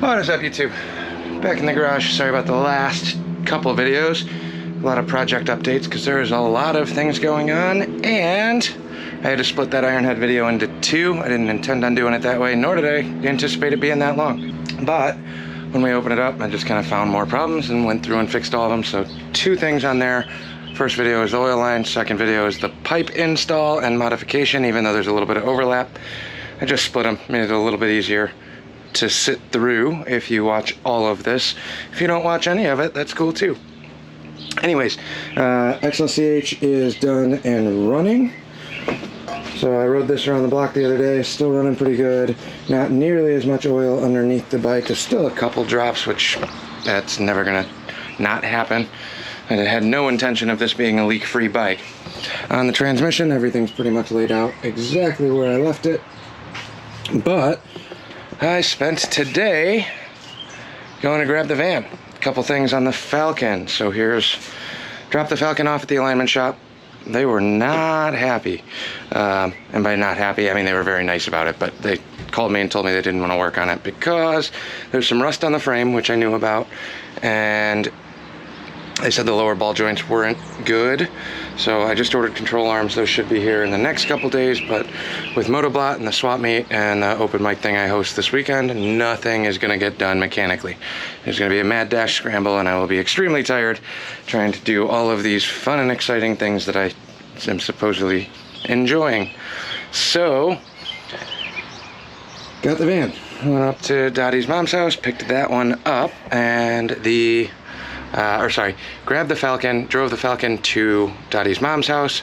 What is up, YouTube? Back in the garage. Sorry about the last couple of videos. A lot of project updates because there's a lot of things going on, and I had to split that iron head video into two. I didn't intend on doing it that way, nor did I anticipate it being that long. But when we opened it up, I just kind of found more problems and went through and fixed all of them. So two things on there. First video is the oil line. Second video is the pipe install and modification, even though there's a little bit of overlap. I just split them, made it a little bit easier to sit through if you watch all of this. If you don't watch any of it, that's cool too. Anyways, XLCH is done and running. So I rode this around the block the other day, still running pretty good. Not nearly as much oil underneath the bike. There's still a couple drops, which that's never gonna not happen. And I had no intention of this being a leak-free bike. On the transmission, everything's pretty much laid out exactly where I left it. But I spent today going to grab the van. A couple things on the Falcon. So dropped the Falcon off at the alignment shop. They were not happy. And by not happy, I mean they were very nice about it, but they called me and told me they didn't want to work on it because there's some rust on the frame, which I knew about, and they said the lower ball joints weren't good. So I just ordered control arms. Those should be here in the next couple days, but with Motoblot and the swap meet and the open mic thing I host this weekend, nothing is gonna get done mechanically. There's gonna be a mad dash scramble, and I will be extremely tired trying to do all of these fun and exciting things that I am supposedly enjoying. So, got the van. Went up to Dottie's mom's house, picked that one up, and grabbed the Falcon, drove the Falcon to Dottie's mom's house,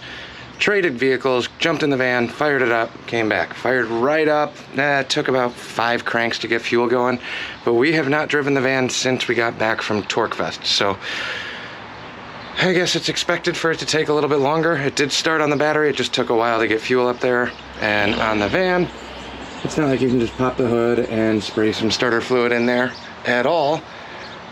traded vehicles, jumped in the van, fired it up, came back. Fired right up. It took about 5 cranks to get fuel going, but we have not driven the van since we got back from Torquefest, so I guess it's expected for it to take a little bit longer. It did start on the battery, it just took a while to get fuel up there. And on the van, it's not like you can just pop the hood and spray some starter fluid in there at all.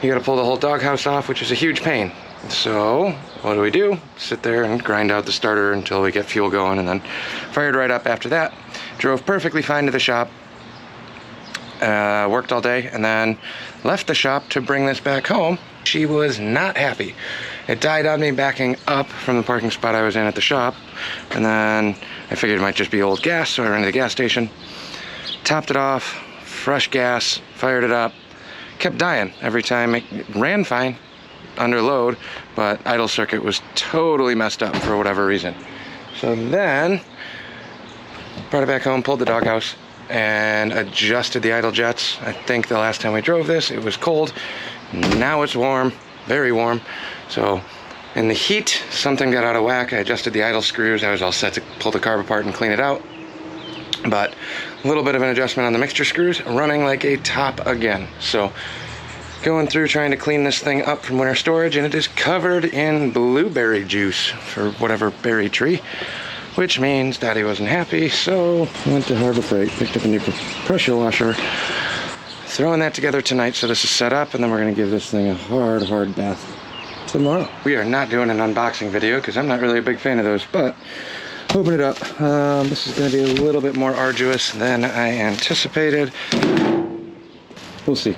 You gotta pull the whole doghouse off, which is a huge pain. So what do? Sit there and grind out the starter until we get fuel going, and then fired right up after that. Drove perfectly fine to the shop, worked all day, and then left the shop to bring this back home. She was not happy. It died on me backing up from the parking spot I was in at the shop, and then I figured it might just be old gas, so I ran to the gas station, topped it off, fresh gas, fired it up. Kept dying every time. It ran fine under load, but idle circuit was totally messed up for whatever reason. So then brought it back home, pulled the doghouse, and adjusted the idle jets. I think the last time we drove this, it was cold. Now it's warm, very warm. So in the heat, something got out of whack. I adjusted the idle screws. I was all set to pull the carb apart and clean it out. But a little bit of an adjustment on the mixture screws, running like a top again. So going through trying to clean this thing up from winter storage, and it is covered in blueberry juice for whatever berry tree, which means Daddy wasn't happy. So went to Harbor Freight, picked up a new pressure washer, throwing that together tonight. So this is set up, and then we're gonna give this thing a hard bath tomorrow. We are not doing an unboxing video because I'm not really a big fan of those, but open it up. This is going to be a little bit more arduous than I anticipated. We'll see.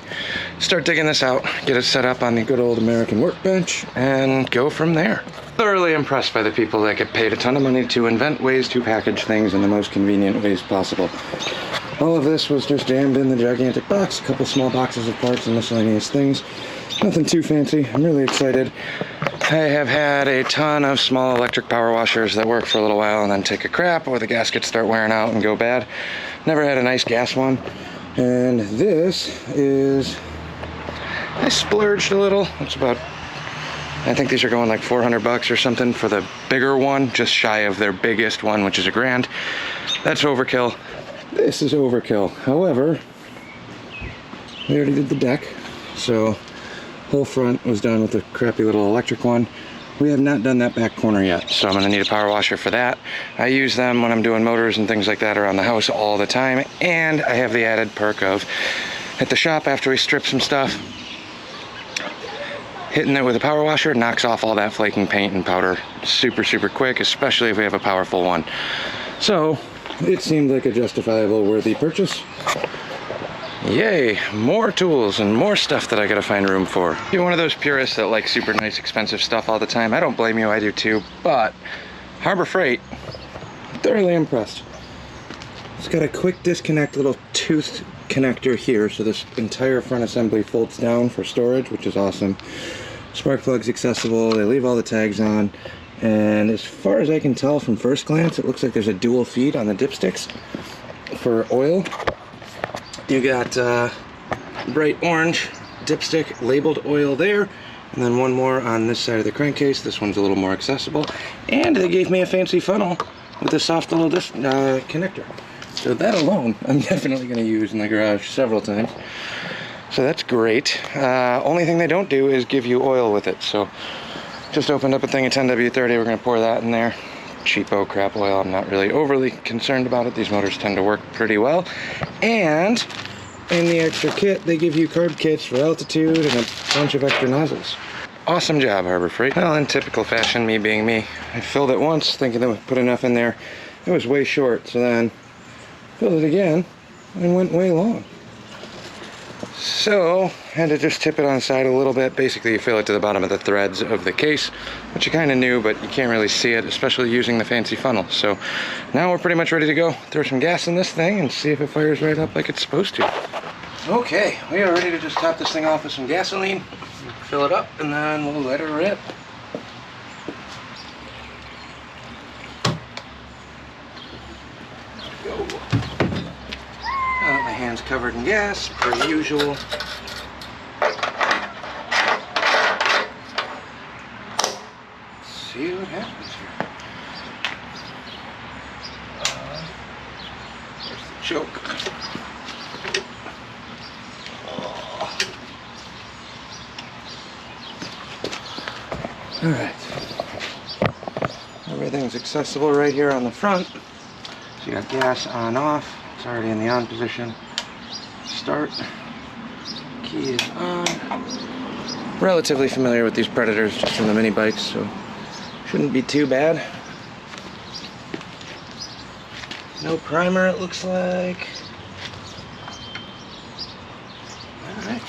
Start digging this out, get it set up on the good old American workbench, and go from there. Thoroughly impressed by the people that get paid a ton of money to invent ways to package things in the most convenient ways possible. All of this was just jammed in the gigantic box, a couple small boxes of parts and miscellaneous things. Nothing too fancy. I'm really excited. I have had a ton of small electric power washers that work for a little while and then take a crap, or the gaskets start wearing out and go bad. Never had a nice gas one. And this is, I splurged a little. It's about, I think these are going like 400 bucks or something for the bigger one, just shy of their biggest one, which is $1,000. That's overkill. This is overkill. However, we already did the deck, so whole front was done with the crappy little electric one. We have not done that back corner yet, so I'm gonna need a power washer for that. I use them when I'm doing motors and things like that around the house all the time, and I have the added perk of, at the shop after we strip some stuff, hitting it with a power washer knocks off all that flaking paint and powder super quick, especially if we have a powerful one. So it seemed like a justifiable, worthy purchase. Yay, more tools and more stuff that I gotta find room for. If you're one of those purists that like super nice, expensive stuff all the time, I don't blame you, I do too, but Harbor Freight, thoroughly impressed. It's got a quick disconnect little tooth connector here, so this entire front assembly folds down for storage, which is awesome. Spark plug's accessible, they leave all the tags on, and as far as I can tell from first glance, it looks like there's a dual feed on the dipsticks for oil. You got bright orange dipstick labeled oil there, and then one more on this side of the crankcase. This one's a little more accessible, and they gave me a fancy funnel with a soft little connector. So that alone, I'm definitely going to use in the garage several times. So that's great. Only thing they don't do is give you oil with it. So just opened up a thing of 10W30. We're going to pour that in there. Cheapo crap oil. I'm not really overly concerned about it. These motors tend to work pretty well. And in the extra kit, they give you carb kits for altitude and a bunch of extra nozzles. Awesome job, Harbor Freight. Well, in typical fashion, me being me, I filled it once thinking that we put enough in there. It was way short, so then filled it again and went way long. So, had to just tip it on the side a little bit. Basically, you fill it to the bottom of the threads of the case, which you kind of knew, but you can't really see it, especially using the fancy funnel. So, now we're pretty much ready to go. Throw some gas in this thing and see if it fires right up like it's supposed to. Okay, we are ready to just top this thing off with some gasoline, fill it up, and then we'll let her rip. My hands covered in gas, per usual. Let's see what happens here. There's the choke. All right. Everything's accessible right here on the front. So you got gas on, off. It's already in the on position. Start. Key is on. Relatively familiar with these Predators just from the mini bikes, so shouldn't be too bad. No primer, it looks like. All right.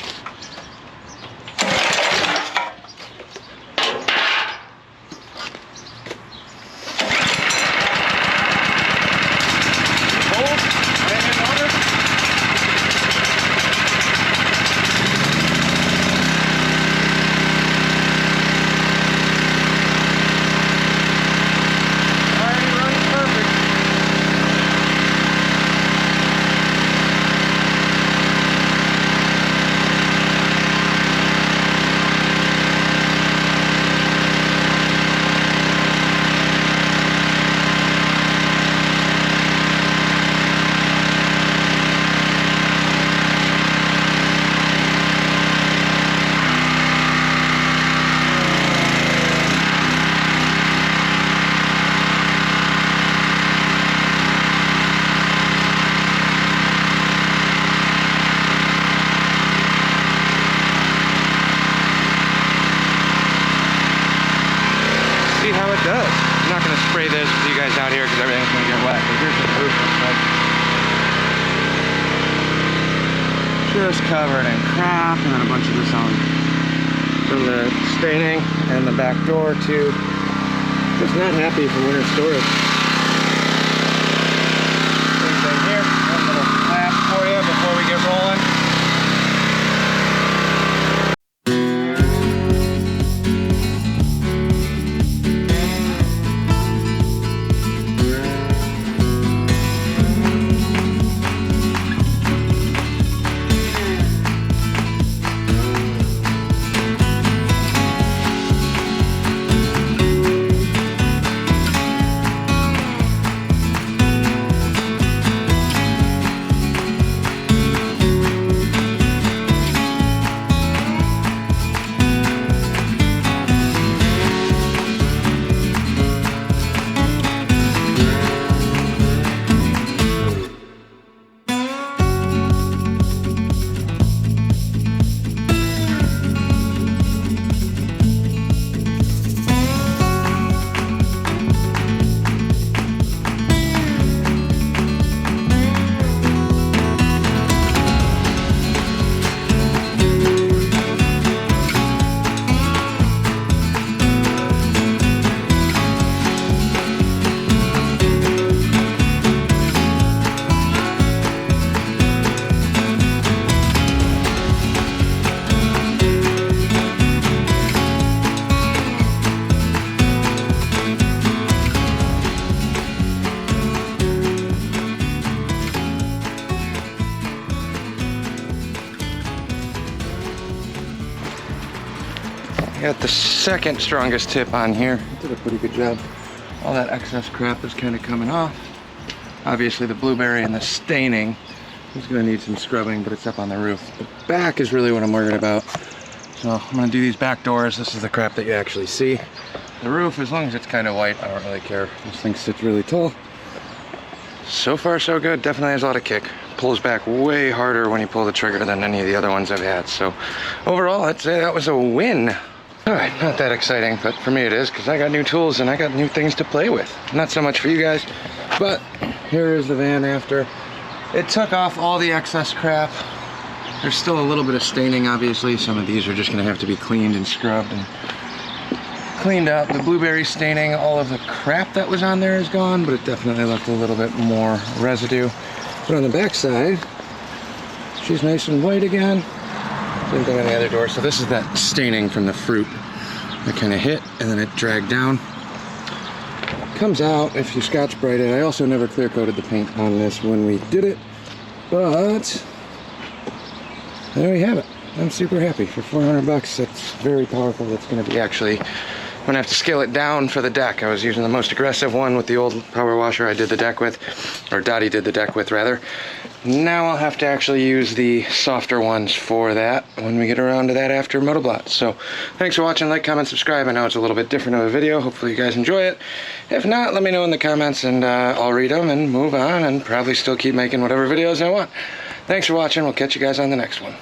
How it does. I'm not going to spray this with you guys out here because everything's going to get wet. But here's what the roof looks like. Just covered in crap, and then a bunch of this on from the staining and the back door too. Just not happy for winter storage. Same thing here. One little lap for you before we get rolling. I got the second strongest tip on here. Did a pretty good job. All that excess crap is kind of coming off. Obviously the blueberry and the staining is gonna need some scrubbing, but it's up on the roof. The back is really what I'm worried about. So I'm gonna do these back doors. This is the crap that you actually see. The roof, as long as it's kind of white, I don't really care. This thing sits really tall. So far so good. Definitely has a lot of kick. Pulls back way harder when you pull the trigger than any of the other ones I've had. So overall, I'd say that was a win. All right, not that exciting, but for me it is, because I got new tools and I got new things to play with. Not so much for you guys, but here is the van after. It took off all the excess crap. There's still a little bit of staining, obviously. Some of these are just gonna have to be cleaned and scrubbed and cleaned up. The blueberry staining, all of the crap that was on there is gone, but it definitely left a little bit more residue. But on the back side, she's nice and white again. Same thing on the other door. So this is that staining from the fruit that kind of hit and then it dragged down. Comes out if you Scotch-Brite it. I also never clear coated the paint on this when we did it, but there we have it. I'm super happy. For 400 bucks, that's very powerful. That's going to be actually, I'm going to have to scale it down for the deck. I was using the most aggressive one with the old power washer I did the deck with, or Dottie did the deck with rather. Now I'll have to actually use the softer ones for that when we get around to that after Motoblot. So thanks for watching. Like, comment, subscribe. I know it's a little bit different of a video. Hopefully you guys enjoy it. If not, let me know in the comments and I'll read them and move on and probably still keep making whatever videos I want. Thanks for watching. We'll catch you guys on the next one.